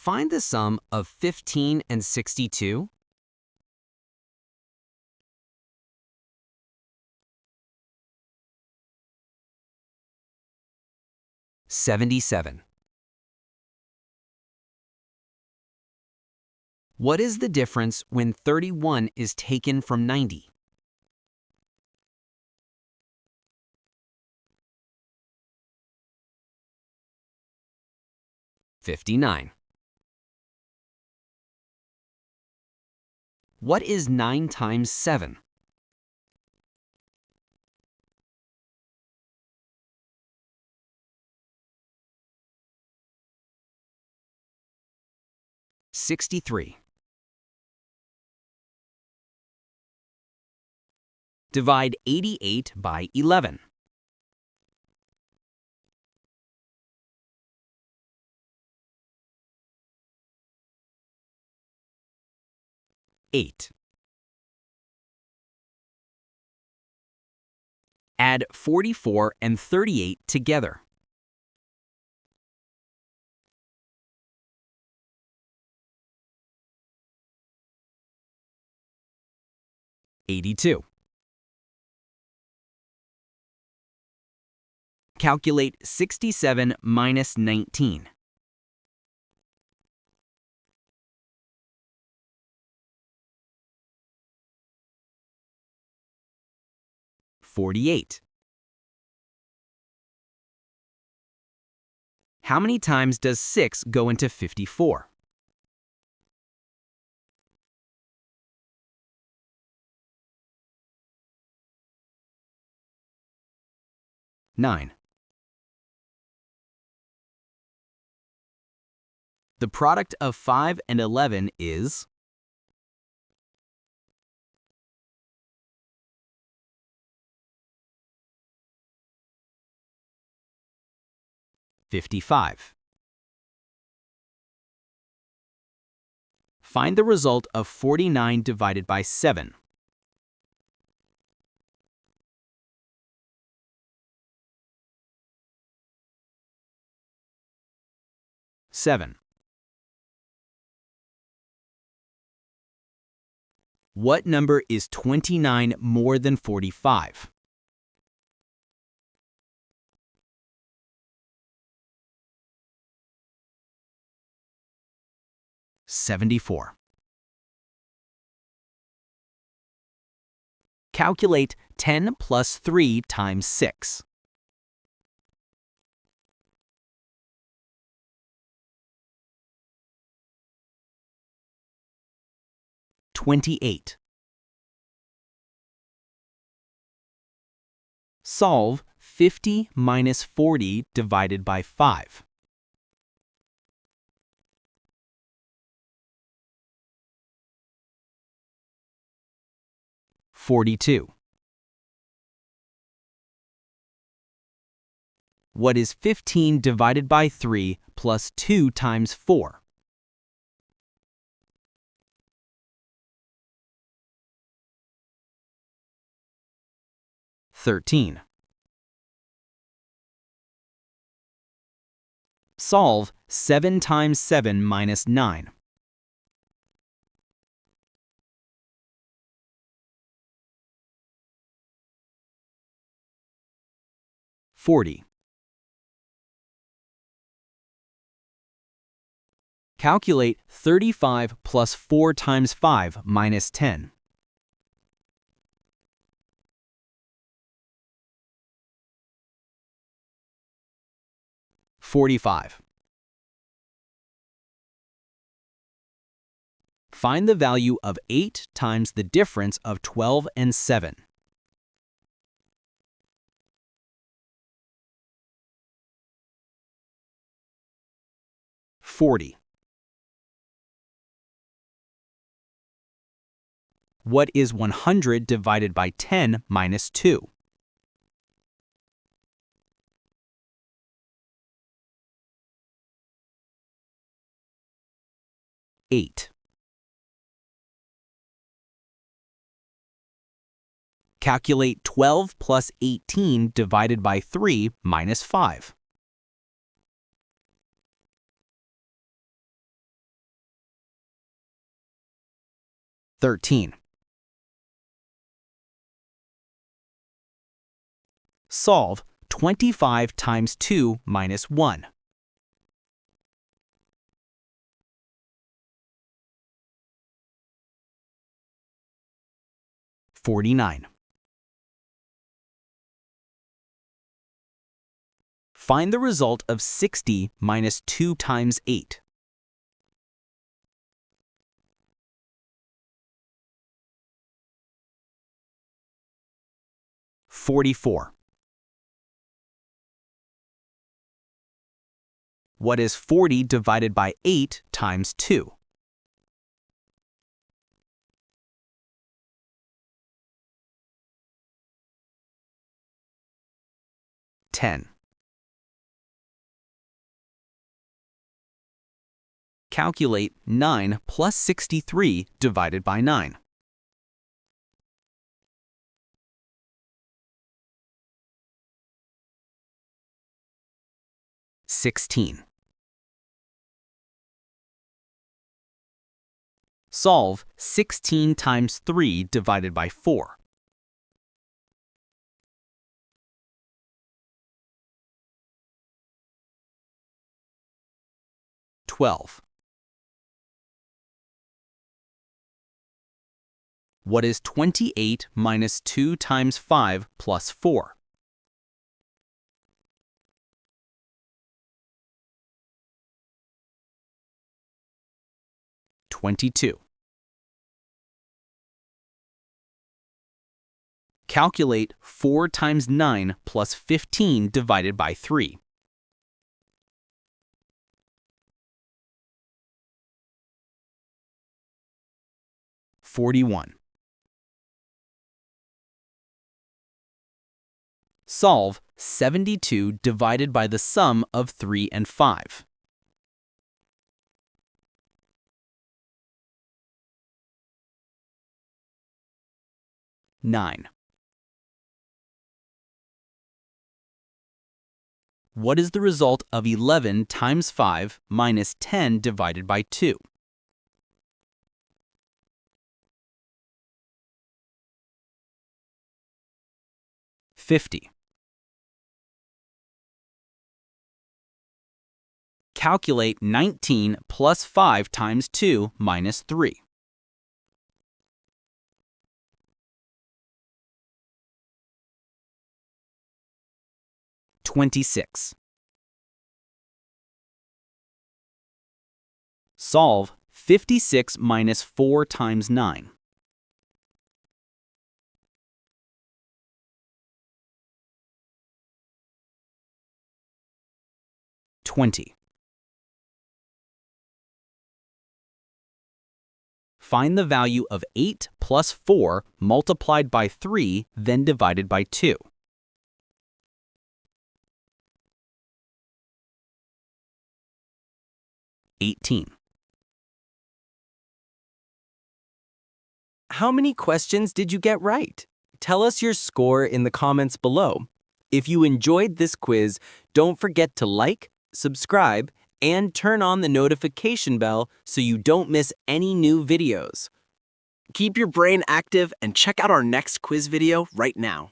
Find the sum of 15 and 62. $77. What is the difference when 31 is taken from 90? $59. What is 9 times 7? $63. Divide 88 by 11. $8. Add 44 and 38 together. $82. Calculate 67 minus 19. $48. How many times does 6 go into 54? $9. The product of 5 and 11 is $55. Find the result of 49 divided by 7. $7. What number is 29 more than 45? $74. Calculate 10 plus 3 times 6. $28. Solve 50 minus 40 divided by 5. $42. What is 15 divided by 3 plus 2 times 4? $13. Solve 7 times 7 minus 9. $40. Calculate 35 plus 4 times 5 minus 10. $45. Find the value of 8 times the difference of 12 and 7. $40. What is 100 divided by 10 minus 2? $8. Calculate 12 plus 18 divided by 3 minus 5. 13. Solve 25 times 2 minus 1. 49. Find the result of 60 minus 2 times 8. 44. What is 40 divided by 8 times 2? 10. Calculate 9 plus 63 divided by 9. 16. Solve 16 times 3 divided by 4. 12. What is 28 minus 2 times 5 plus 4? 22. Calculate 4 times 9 plus 15 divided by 3. 41. Solve 72 divided by the sum of 3 and 5. 9. What is the result of 11 times 5 minus 10 divided by 2? 50. Calculate 19 plus 5 times 2 minus 3. 26. Solve 56 minus 4 times 9. 20. Find the value of 8 plus 4 multiplied by 3, then divided by 2. 18. How many questions did you get right? Tell us your score in the comments below. If you enjoyed this quiz, don't forget to like, subscribe, and turn on the notification bell so you don't miss any new videos. Keep your brain active and check out our next quiz video right now.